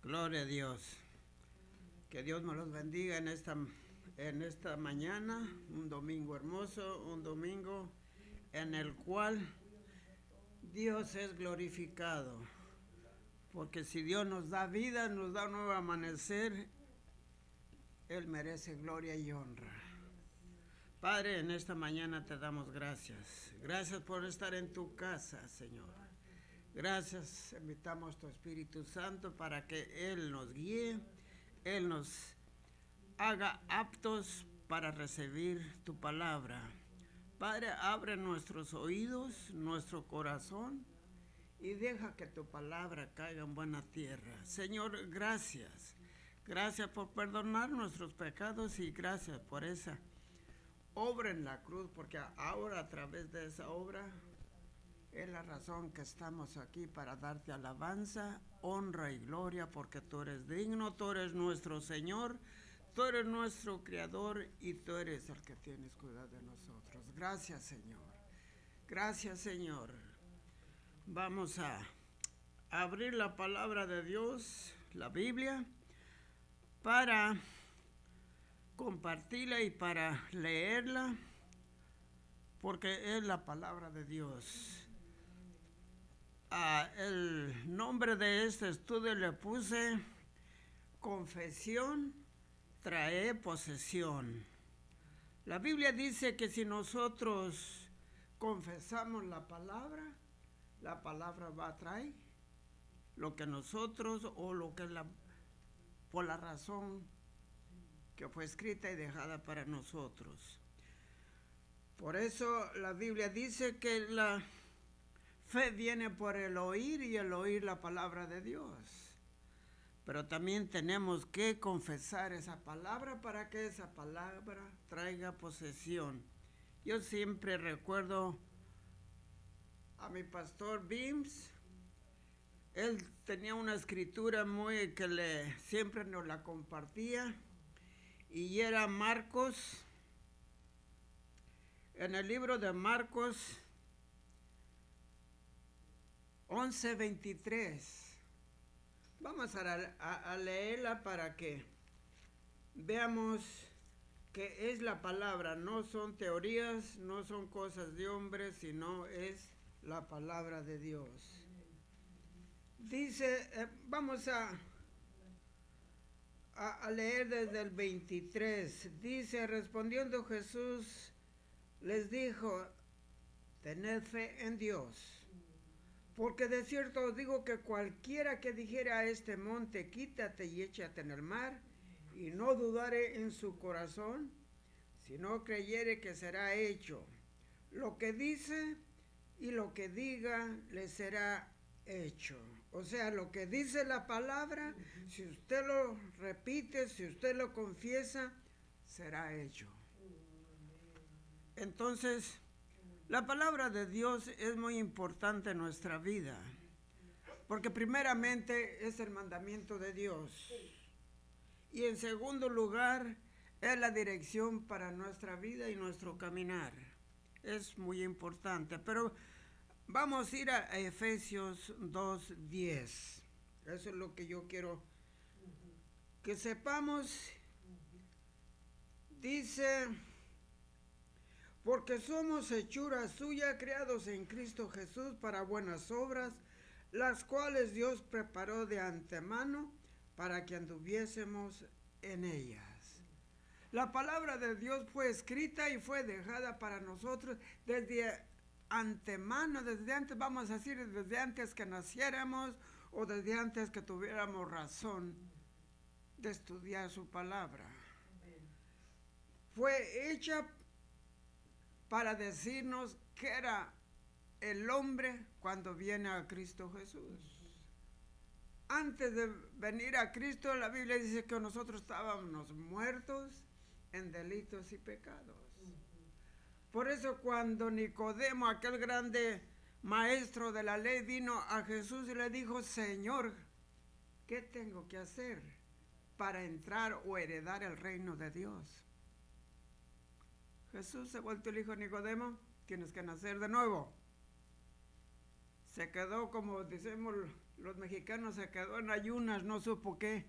Gloria a Dios. Que Dios me los bendiga en esta mañana, un domingo hermoso, un domingo en el cual Dios es glorificado. Porque si Dios nos da vida, nos da un nuevo amanecer, Él merece gloria y honra. Padre, en esta mañana te damos gracias. Gracias por estar en tu casa, Señor. Gracias, invitamos a tu Espíritu Santo para que Él nos guíe, Él nos haga aptos para recibir tu palabra. Padre, abre nuestros oídos, nuestro corazón y deja que tu palabra caiga en buena tierra. Señor, gracias. Gracias por perdonar nuestros pecados y gracias por esa obra en la cruz, porque ahora a través de esa obra es la razón que estamos aquí para darte alabanza, honra y gloria, porque tú eres digno, tú eres nuestro Señor, tú eres nuestro Creador y tú eres el que tienes cuidado de nosotros. Gracias, Señor. Gracias, Señor. Vamos a abrir la palabra de Dios, la Biblia, para compartirla y para leerla, porque es la palabra de Dios. El nombre de este estudio le puse Confesión trae posesión. La Biblia dice que si nosotros confesamos la palabra va a traer lo que nosotros o lo que por la razón que fue escrita y dejada para nosotros. Por eso la Biblia dice que la fe viene por el oír y el oír la palabra de Dios. Pero también tenemos que confesar esa palabra para que esa palabra traiga posesión. Yo siempre recuerdo a mi pastor Bims. Él tenía una escritura muy que siempre nos la compartía y era Marcos. En el libro de Marcos 11:23. Vamos a leerla para que veamos que es la palabra, no son teorías, no son cosas de hombres, sino es la palabra de Dios. Dice, vamos a leer desde el 23. Dice, respondiendo Jesús, les dijo, tened fe en Dios. Porque de cierto os digo que cualquiera que dijera a este monte, quítate y échate en el mar, y no dudare en su corazón, sino creyere que será hecho lo que dice y lo que diga le será hecho. O sea, lo que dice la palabra, si usted lo repite, si usted lo confiesa, será hecho. Entonces, la palabra de Dios es muy importante en nuestra vida, porque primeramente es el mandamiento de Dios y en segundo lugar es la dirección para nuestra vida y nuestro caminar. Es muy importante, pero vamos a ir a Efesios 2:10. Eso es lo que yo quiero que sepamos. Dice, porque somos hechura suya, creados en Cristo Jesús para buenas obras, las cuales Dios preparó de antemano para que anduviésemos en ellas. La palabra de Dios fue escrita y fue dejada para nosotros desde antemano, desde antes, vamos a decir, desde antes que naciéramos o desde antes que tuviéramos razón de estudiar su palabra. Fue hecha para decirnos que era el hombre cuando viene a Cristo Jesús. Antes de venir a Cristo, la Biblia dice que nosotros estábamos muertos en delitos y pecados. Por eso cuando Nicodemo, aquel grande maestro de la ley, vino a Jesús y le dijo, Señor, ¿qué tengo que hacer para entrar o heredar el reino de Dios? Jesús se volvió y le dijo, Nicodemo, tienes que nacer de nuevo. Se quedó, como decimos los mexicanos se quedó en ayunas, no supo qué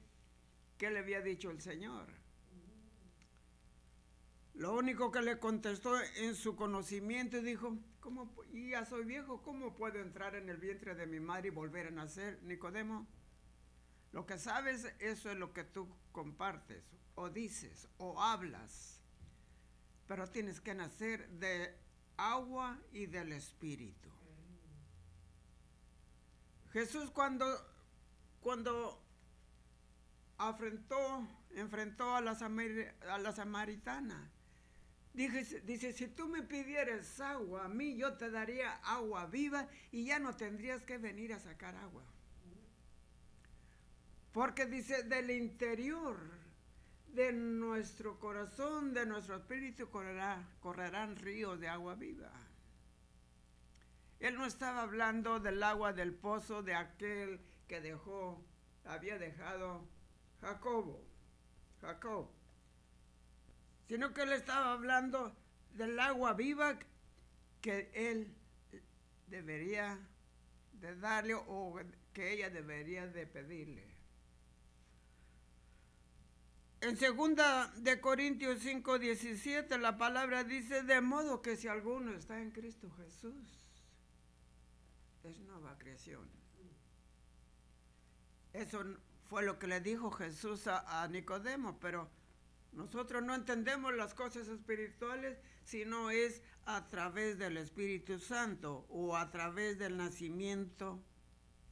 le había dicho el Señor. Lo único que le contestó en su conocimiento y dijo, ¿cómo, y ya soy viejo, ¿cómo puedo entrar en el vientre de mi madre y volver a nacer? Nicodemo, lo que sabes, eso es lo que tú compartes, o dices, o hablas, pero tienes que nacer de agua y del Espíritu. Jesús cuando enfrentó a la samaritana, dice, si tú me pidieras agua a mí, yo te daría agua viva y ya no tendrías que venir a sacar agua. Porque dice, del interior de nuestro corazón, de nuestro espíritu, correrán ríos de agua viva. Él no estaba hablando del agua del pozo de aquel que había dejado Jacob, sino que él estaba hablando del agua viva que él debería de darle o que ella debería de pedirle. En 2 de Corintios 5:17 la palabra dice, de modo que si alguno está en Cristo Jesús, es nueva creación. Eso fue lo que le dijo Jesús a Nicodemo, pero nosotros no entendemos las cosas espirituales, sino es a través del Espíritu Santo o a través del nacimiento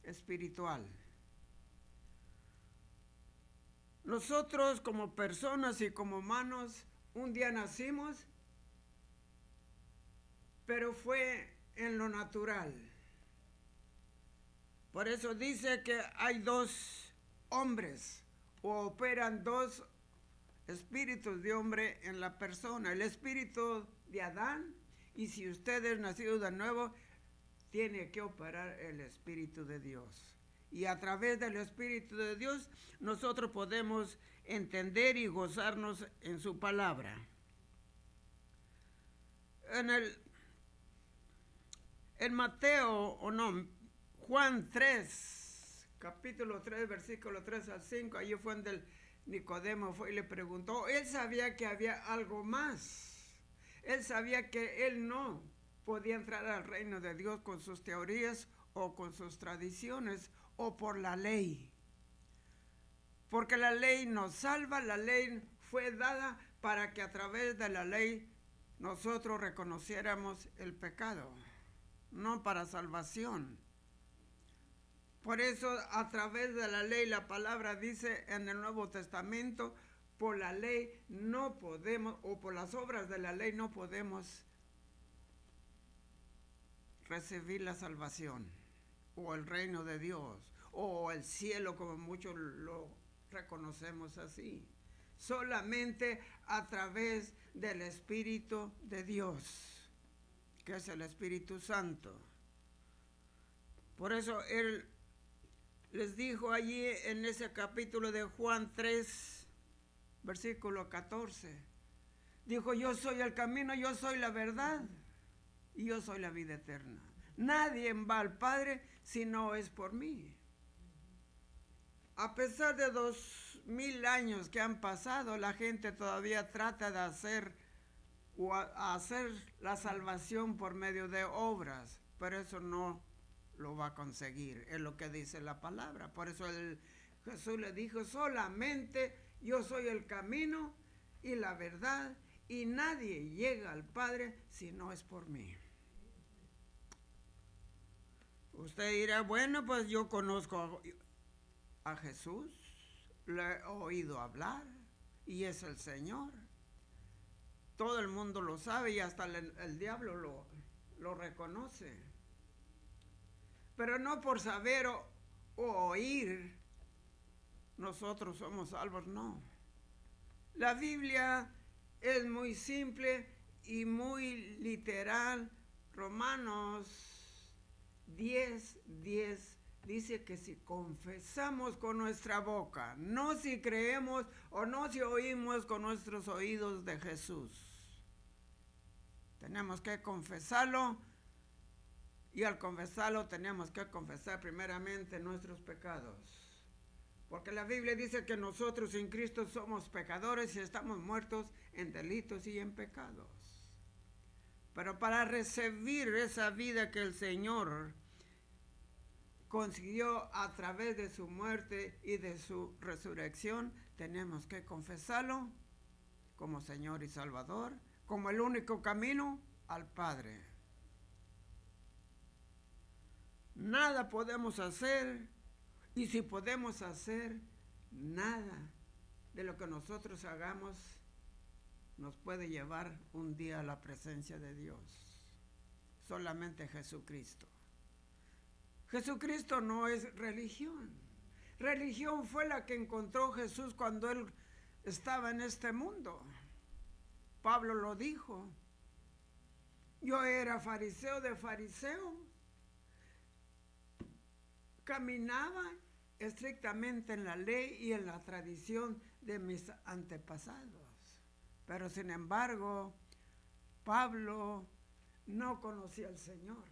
espiritual. Nosotros como personas y como humanos, un día nacimos, pero fue en lo natural. Por eso dice que hay dos hombres, o operan dos espíritus de hombre en la persona. El espíritu de Adán, y si usted es nacido de nuevo, tiene que operar el Espíritu de Dios. Y a través del Espíritu de Dios, nosotros podemos entender y gozarnos en su palabra. En Mateo, Juan 3, capítulo 3, versículo 3 al 5, allí fue donde Nicodemo fue y le preguntó. Él sabía que había algo más. Él sabía que él no podía entrar al reino de Dios con sus teorías o con sus tradiciones o por la ley. Porque la ley nos salva, la ley fue dada para que a través de la ley nosotros reconociéramos el pecado, no para salvación. Por eso a través de la ley, la palabra dice en el Nuevo Testamento, por la ley no podemos, o por las obras de la ley no podemos recibir la salvación, o el reino de Dios, o el cielo, como muchos lo reconocemos así. Solamente a través del Espíritu de Dios, que es el Espíritu Santo. Por eso él les dijo allí en ese capítulo de Juan 3, versículo 14, dijo, yo soy el camino, yo soy la verdad y yo soy la vida eterna. Nadie va al Padre si no es por mí. A pesar de 2000 años que han pasado, la gente todavía trata de hacer la salvación por medio de obras, pero eso no lo va a conseguir, es lo que dice la palabra. Por eso Jesús le dijo, solamente yo soy el camino y la verdad, y nadie llega al Padre si no es por mí. Usted dirá, bueno, pues yo conozco a Jesús, le he oído hablar y es el Señor. Todo el mundo lo sabe y hasta el diablo lo reconoce. Pero no por saber o oír nosotros somos salvos, no. La Biblia es muy simple y muy literal. Romanos 10:10 dice que si confesamos con nuestra boca, no si creemos o no si oímos con nuestros oídos de Jesús. Tenemos que confesarlo Y al confesarlo tenemos que confesar primeramente nuestros pecados. Porque la Biblia dice que nosotros en Cristo somos pecadores y estamos muertos en delitos y en pecados. Pero para recibir esa vida que el Señor consiguió a través de su muerte y de su resurrección, tenemos que confesarlo como Señor y Salvador, como el único camino al Padre. Nada podemos hacer, y si podemos hacer, nada de lo que nosotros hagamos nos puede llevar un día a la presencia de Dios. Solamente Jesucristo. Jesucristo no es religión. Religión fue la que encontró Jesús cuando Él estaba en este mundo. Pablo lo dijo. Yo era fariseo de fariseos. Caminaba estrictamente en la ley y en la tradición de mis antepasados. Pero sin embargo, Pablo no conocía al Señor.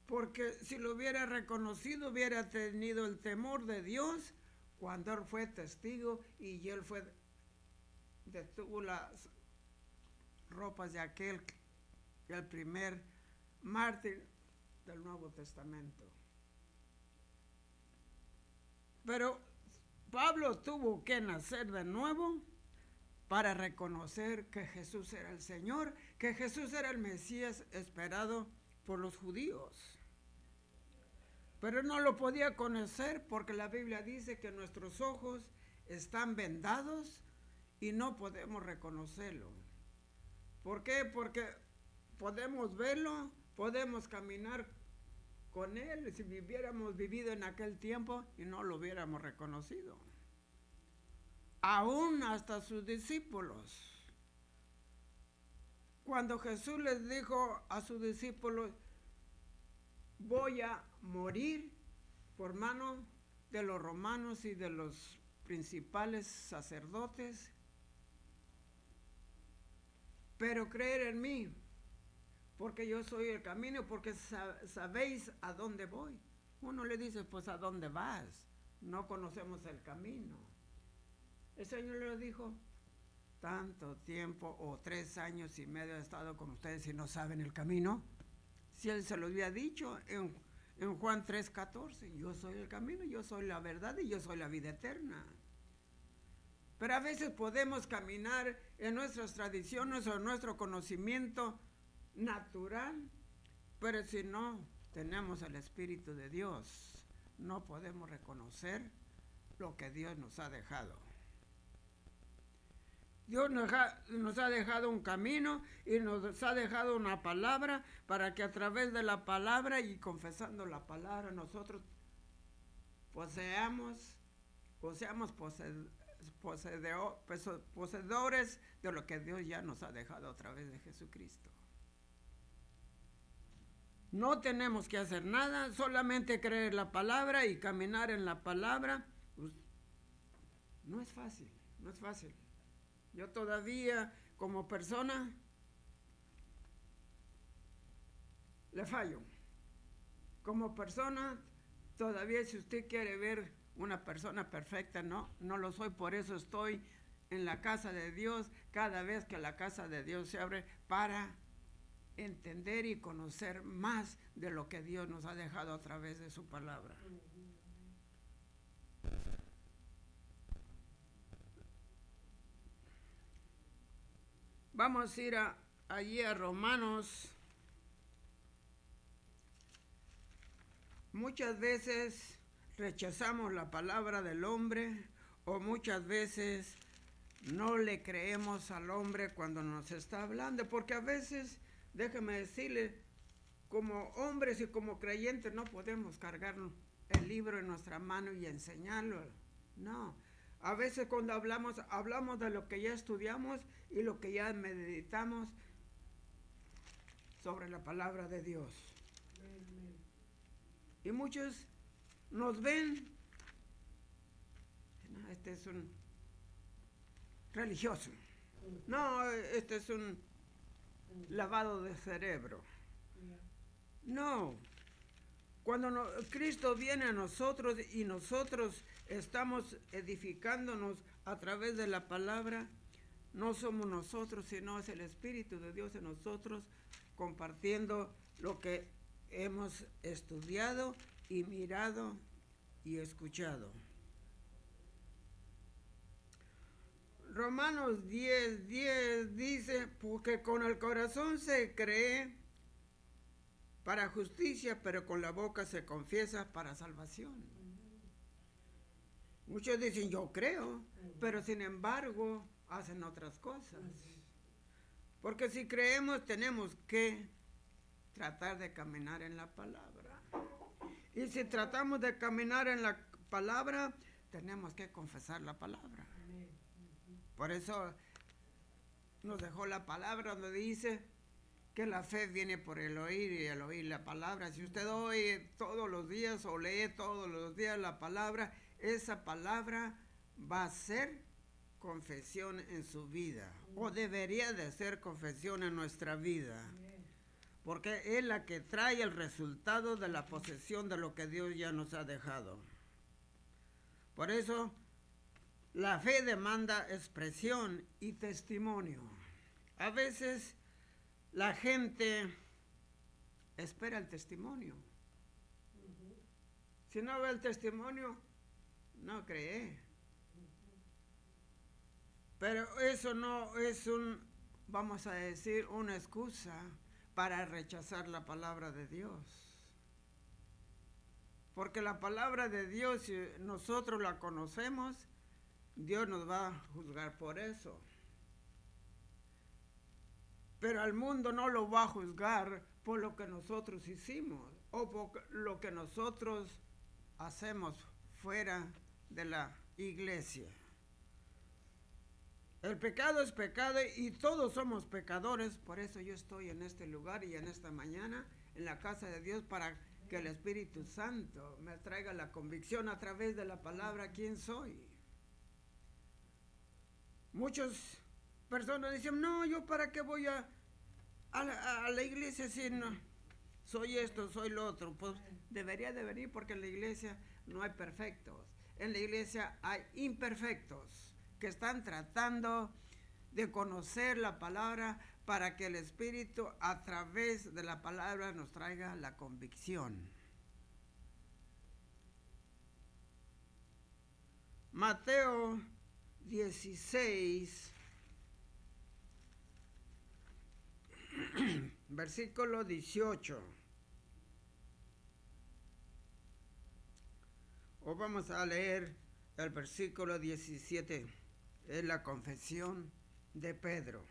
Porque si lo hubiera reconocido, hubiera tenido el temor de Dios cuando Él fue testigo y Él detuvo las ropas de aquel, el primer mártir del Nuevo Testamento. Pero Pablo tuvo que nacer de nuevo para reconocer que Jesús era el Señor, que Jesús era el Mesías esperado por los judíos. Pero no lo podía conocer porque la Biblia dice que nuestros ojos están vendados y no podemos reconocerlo. ¿Por qué? Porque podemos verlo, podemos caminar con Él si hubiéramos vivido en aquel tiempo y no lo hubiéramos reconocido. Aún hasta sus discípulos. Cuando Jesús les dijo a sus discípulos, voy a morir por mano de los romanos y de los principales sacerdotes, pero creer en mí, porque yo soy el camino, porque sabéis a dónde voy. Uno le dice, pues ¿a dónde vas? No conocemos el camino. El Señor le dijo, tanto tiempo o 3 años y medio he estado con ustedes y no saben el camino. Si Él se lo había dicho en Juan 3:14, yo soy el camino, yo soy la verdad y yo soy la vida eterna. Pero a veces podemos caminar en nuestras tradiciones o en nuestro conocimiento natural, pero si no tenemos el Espíritu de Dios, no podemos reconocer lo que Dios nos ha dejado. Dios nos ha dejado un camino y nos ha dejado una palabra para que a través de la palabra y confesando la palabra nosotros seamos poseedores de lo que Dios ya nos ha dejado a través de Jesucristo. No tenemos que hacer nada, solamente creer la palabra y caminar en la palabra. Pues, no es fácil, no es fácil. Yo todavía como persona le fallo. Como persona todavía, si usted quiere ver una persona perfecta, no lo soy. Por eso estoy en la casa de Dios cada vez que la casa de Dios se abre para entender y conocer más de lo que Dios nos ha dejado a través de su palabra. Vamos a ir allí a Romanos. Muchas veces rechazamos la palabra del hombre o muchas veces no le creemos al hombre cuando nos está hablando, porque a veces, déjeme decirle, como hombres y como creyentes no podemos cargar el libro en nuestra mano y enseñarlo. No. A veces cuando hablamos de lo que ya estudiamos y lo que ya meditamos sobre la palabra de Dios. Y muchos nos ven, no, este es un religioso, no, este es un lavado de cerebro. No. Cuando Cristo viene a nosotros y nosotros estamos edificándonos a través de la palabra, no somos nosotros, sino es el Espíritu de Dios en nosotros, compartiendo lo que hemos estudiado y mirado y escuchado. Romanos 10:10 dice, porque con el corazón se cree para justicia, pero con la boca se confiesa para salvación. Muchos dicen, yo creo, pero sin embargo hacen otras cosas. Porque si creemos, tenemos que tratar de caminar en la palabra. Y si tratamos de caminar en la palabra, tenemos que confesar la palabra. Por eso nos dejó la palabra donde dice que la fe viene por el oír y el oír la palabra. Si usted oye todos los días o lee todos los días la palabra, esa palabra va a ser confesión en su vida, o debería de ser confesión en nuestra vida, porque es la que trae el resultado de la posesión de lo que Dios ya nos ha dejado. Por eso la fe demanda expresión y testimonio. A veces la gente espera el testimonio. Si no ve el testimonio, no cree. Pero eso no es vamos a decir, una excusa para rechazar la palabra de Dios. Porque la palabra de Dios, si nosotros la conocemos, Dios nos va a juzgar por eso. Pero al mundo no lo va a juzgar por lo que nosotros hicimos o por lo que nosotros hacemos fuera de la iglesia. El pecado es pecado y todos somos pecadores. Por eso yo estoy en este lugar y en esta mañana en la casa de Dios, para que el Espíritu Santo me traiga la convicción a través de la palabra quién soy. Muchas personas dicen, no, yo para qué voy a la iglesia si no soy esto, soy lo otro. Pues debería de venir, porque en la iglesia no hay perfectos. En la iglesia hay imperfectos que están tratando de conocer la palabra para que el Espíritu a través de la palabra nos traiga la convicción. Mateo 16, versículo 18. O vamos a leer el versículo 17. Es la confesión de Pedro.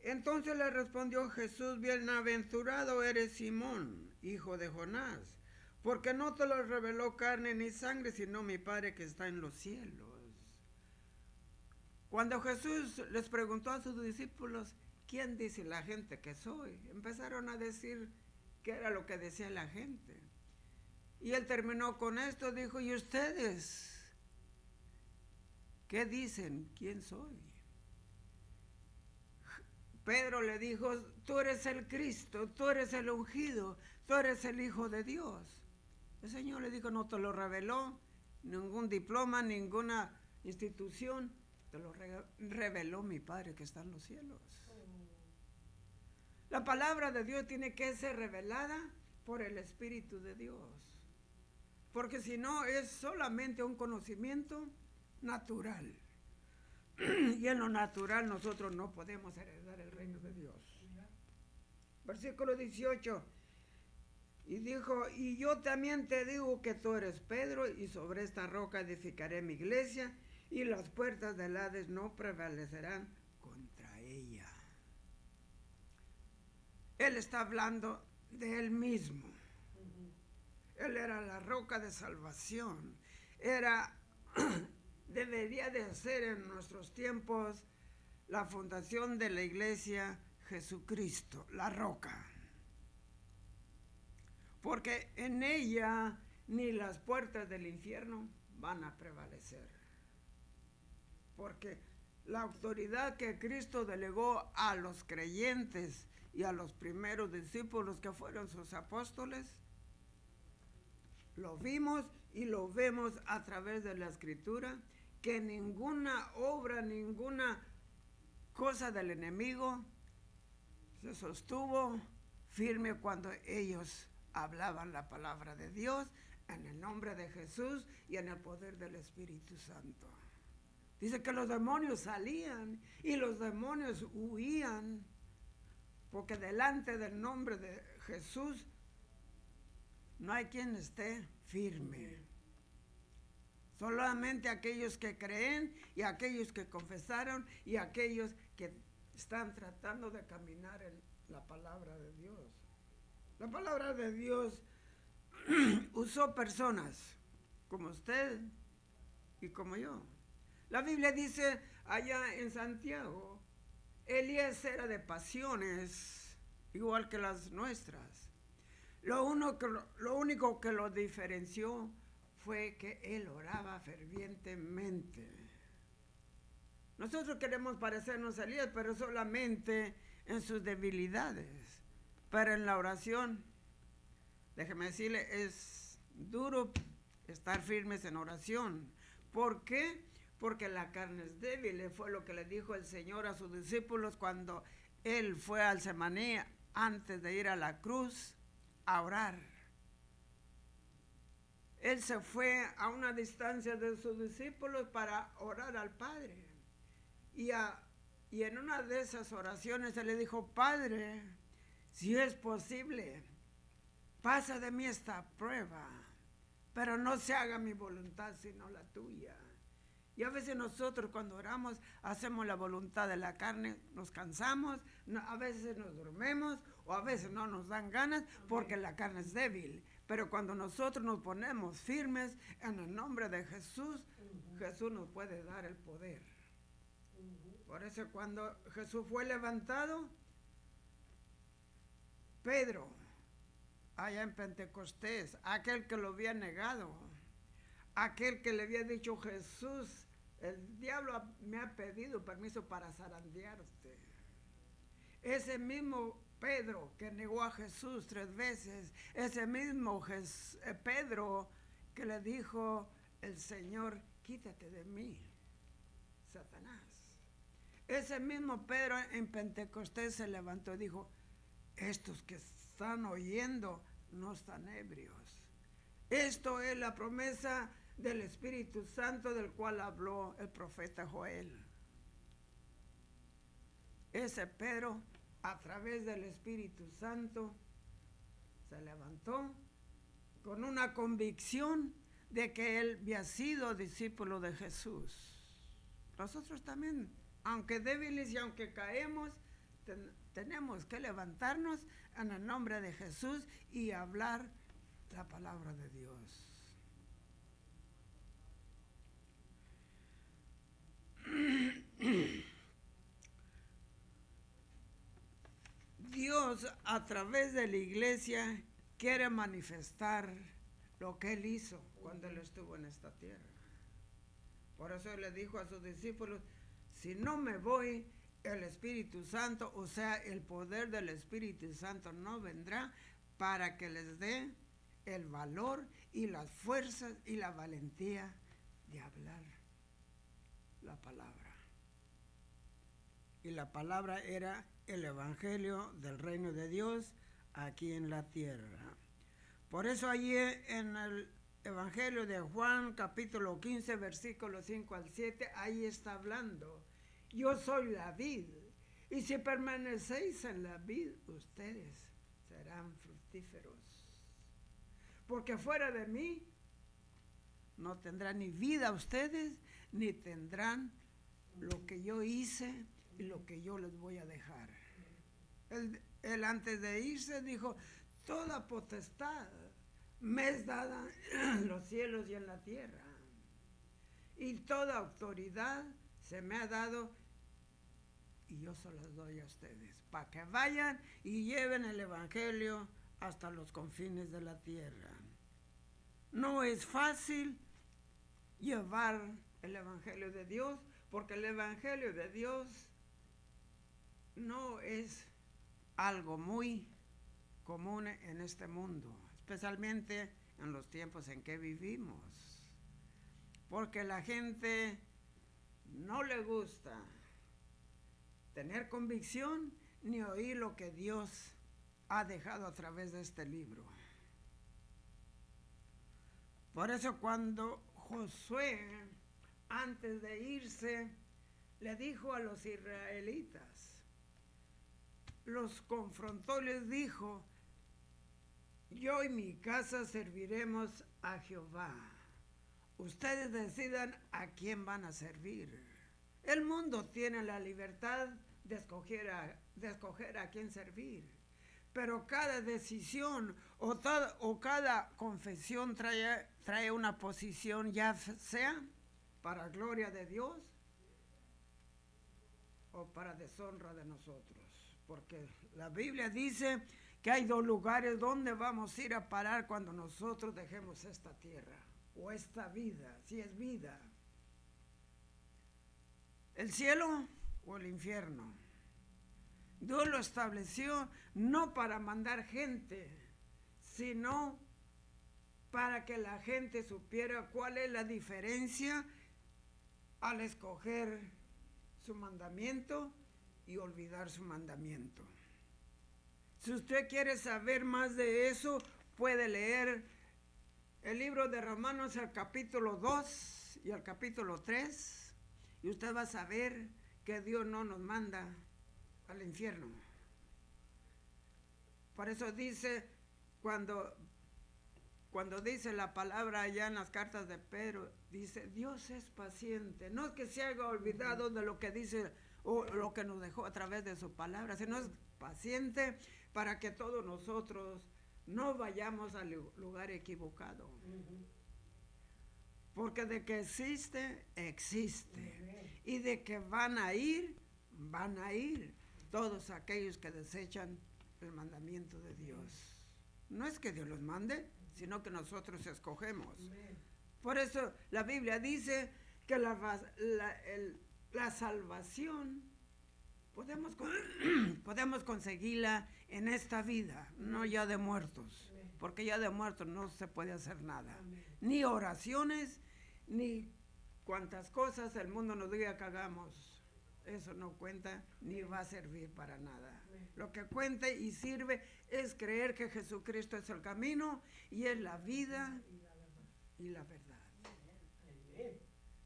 Entonces le respondió Jesús, bienaventurado eres Simón, hijo de Jonás, porque no te lo reveló carne ni sangre, sino mi Padre que está en los cielos. Cuando Jesús les preguntó a sus discípulos, ¿quién dice la gente que soy? Empezaron a decir qué era lo que decía la gente. Y él terminó con esto, dijo, ¿y ustedes qué dicen? ¿Quién soy? Pedro le dijo, tú eres el Cristo, tú eres el ungido, tú eres el Hijo de Dios. El Señor le dijo, no te lo reveló ningún diploma, ninguna institución, te lo reveló mi Padre que está en los cielos. La palabra de Dios tiene que ser revelada por el Espíritu de Dios, porque si no es solamente un conocimiento natural. Y en lo natural nosotros no podemos heredar el reino de Dios. Versículo 18. Y dijo, y yo también te digo que tú eres Pedro, y sobre esta roca edificaré mi iglesia, y las puertas del Hades no prevalecerán contra ella. Él está hablando de él mismo. Él era la roca de salvación. Debería de ser en nuestros tiempos la fundación de la iglesia Jesucristo, la roca. Porque en ella ni las puertas del infierno van a prevalecer. Porque la autoridad que Cristo delegó a los creyentes y a los primeros discípulos que fueron sus apóstoles. Lo vimos y lo vemos a través de la Escritura, que ninguna obra, ninguna cosa del enemigo se sostuvo firme cuando ellos hablaban la palabra de Dios en el nombre de Jesús y en el poder del Espíritu Santo. Dice que los demonios salían y los demonios huían, porque delante del nombre de Jesús no hay quien esté firme. Solamente aquellos que creen y aquellos que confesaron y aquellos que están tratando de caminar en la palabra de Dios. La palabra de Dios usó personas como usted y como yo. La Biblia dice allá en Santiago, Elías era de pasiones igual que las nuestras. Lo único que lo diferenció fue que él oraba fervientemente. Nosotros queremos parecernos a Elías, pero solamente en sus debilidades. Pero en la oración, déjeme decirle, es duro estar firmes en oración. ¿Por qué? Porque la carne es débil. Fue lo que le dijo el Señor a sus discípulos cuando él fue al Getsemaní antes de ir a la cruz a orar. Él se fue a una distancia de sus discípulos para orar al Padre. Y en una de esas oraciones él le dijo, Padre, si es posible, pasa de mí esta prueba, pero no se haga mi voluntad sino la tuya. Y a veces nosotros cuando oramos hacemos la voluntad de la carne, nos cansamos, a veces nos dormimos o a veces no nos dan ganas porque la carne es débil. Pero cuando nosotros nos ponemos firmes en el nombre de Jesús, Jesús nos puede dar el poder. Por eso cuando Jesús fue levantado, Pedro, allá en Pentecostés, aquel que lo había negado, aquel que le había dicho, Jesús, el diablo me ha pedido permiso para zarandearte. Ese mismo Pedro que negó a Jesús 3 veces, ese mismo Pedro que le dijo el Señor, quítate de mí, Satanás. Ese mismo Pedro en Pentecostés se levantó y dijo, estos que están oyendo no están ebrios. Esto es la promesa del Espíritu Santo del cual habló el profeta Joel. Ese Pedro, a través del Espíritu Santo, se levantó con una convicción de que él había sido discípulo de Jesús. Nosotros también, aunque débiles y aunque caemos, tenemos que levantarnos en el nombre de Jesús y hablar la palabra de Dios. Dios a través de la iglesia quiere manifestar lo que Él hizo cuando Él estuvo en esta tierra. Por eso Él le dijo a sus discípulos, si no me voy, el Espíritu Santo, o sea, el poder del Espíritu Santo no vendrá para que les dé el valor y las fuerzas y la valentía de hablar la palabra. Y la palabra era el Evangelio del Reino de Dios aquí en la tierra. Por eso allí en el Evangelio de Juan, capítulo 15, versículos 5 al 7, ahí está hablando. Yo soy la vid, y si permanecéis en la vid, ustedes serán fructíferos. Porque fuera de mí no tendrán ni vida ustedes, ni tendrán lo que yo hice y lo que yo les voy a dejar. Él antes de irse dijo, toda potestad me es dada en los cielos y en la tierra. Y toda autoridad se me ha dado y yo se las doy a ustedes, para que vayan y lleven el Evangelio hasta los confines de la tierra. No es fácil llevar el Evangelio de Dios, porque el Evangelio de Dios no es algo muy común en este mundo, especialmente en los tiempos en que vivimos, porque la gente no le gusta tener convicción ni oír lo que Dios ha dejado a través de este libro. Por eso cuando Josué, antes de irse, le dijo a los israelitas, los confrontó y les dijo: yo y mi casa serviremos a Jehová. Ustedes decidan a quién van a servir. El mundo tiene la libertad de escoger a quién servir, pero cada decisión o cada confesión trae una posición, ya sea para gloria de Dios o para deshonra de nosotros, porque la Biblia dice que hay dos lugares donde vamos a ir a parar cuando nosotros dejemos esta tierra o esta vida, si es vida: el cielo o el infierno. Dios lo estableció no para mandar gente, sino para que la gente supiera cuál es la diferencia al escoger su mandamiento y olvidar su mandamiento. Si usted quiere saber más de eso, puede leer el libro de Romanos, el capítulo 2 y el capítulo 3, y usted va a saber que Dios no nos manda al infierno. Por eso dice, cuando dice la palabra allá en las cartas de Pedro, dice: Dios es paciente. No es que se haya olvidado de lo que dice o lo que nos dejó a través de su palabra, sino es paciente para que todos nosotros no vayamos al lugar equivocado. Porque de que existe, existe. Y de que van a ir todos aquellos que desechan el mandamiento de Dios. No es que Dios los mande, sino que nosotros escogemos. Por eso la Biblia dice que la salvación podemos conseguirla en esta vida, no ya de muertos, porque ya de muertos no se puede hacer nada. Ni oraciones, ni cuantas cosas el mundo nos diga que hagamos. Eso no cuenta ni va a servir para nada. Lo que cuenta y sirve es creer que Jesucristo es el camino y es la vida y la verdad.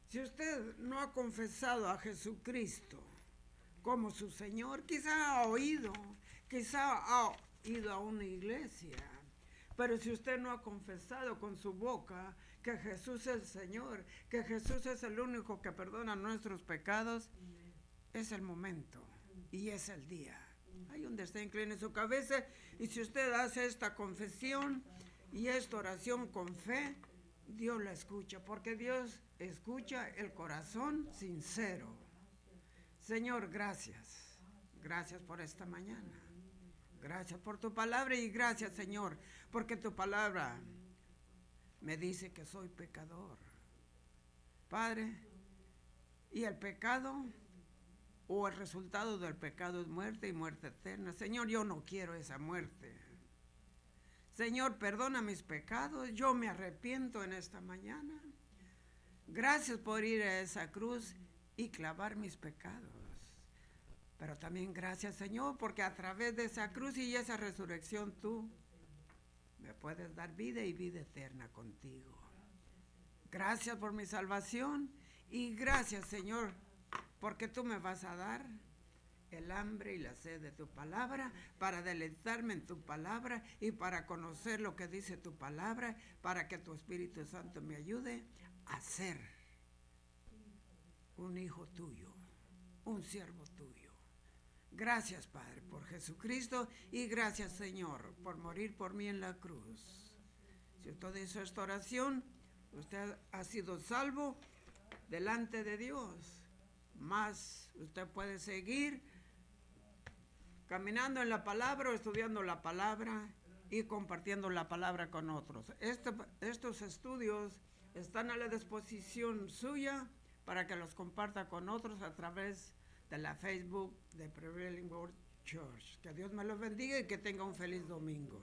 Si usted no ha confesado a Jesucristo como su Señor, quizá ha ido a una iglesia, pero si usted no ha confesado con su boca que Jesús es el Señor, que Jesús es el único que perdona nuestros pecados, es el momento y es el día. Ahí donde está, incline su cabeza, y si usted hace esta confesión y esta oración con fe, Dios la escucha, porque Dios escucha el corazón sincero. Señor, gracias. Gracias por esta mañana. Gracias por tu palabra y gracias, Señor, porque tu palabra me dice que soy pecador. Padre, y el pecado o el resultado del pecado es muerte y muerte eterna. Señor, yo no quiero esa muerte. Señor, perdona mis pecados, yo me arrepiento en esta mañana. Gracias por ir a esa cruz y clavar mis pecados. Pero también gracias, Señor, porque a través de esa cruz y esa resurrección tú me puedes dar vida y vida eterna contigo. Gracias por mi salvación y gracias, Señor, porque tú me vas a dar el hambre y la sed de tu palabra, para deleitarme en tu palabra y para conocer lo que dice tu palabra, para que tu Espíritu Santo me ayude a ser un hijo tuyo, un siervo tuyo. Gracias, Padre, por Jesucristo, y gracias, Señor, por morir por mí en la cruz. Si usted hizo esta oración, usted ha sido salvo delante de Dios. Más usted puede seguir caminando en la palabra o estudiando la palabra y compartiendo la palabra con otros. Estos estudios están a la disposición suya para que los comparta con otros a través de la Facebook de Prevailing Word Church. Que Dios me los bendiga y que tenga un feliz domingo.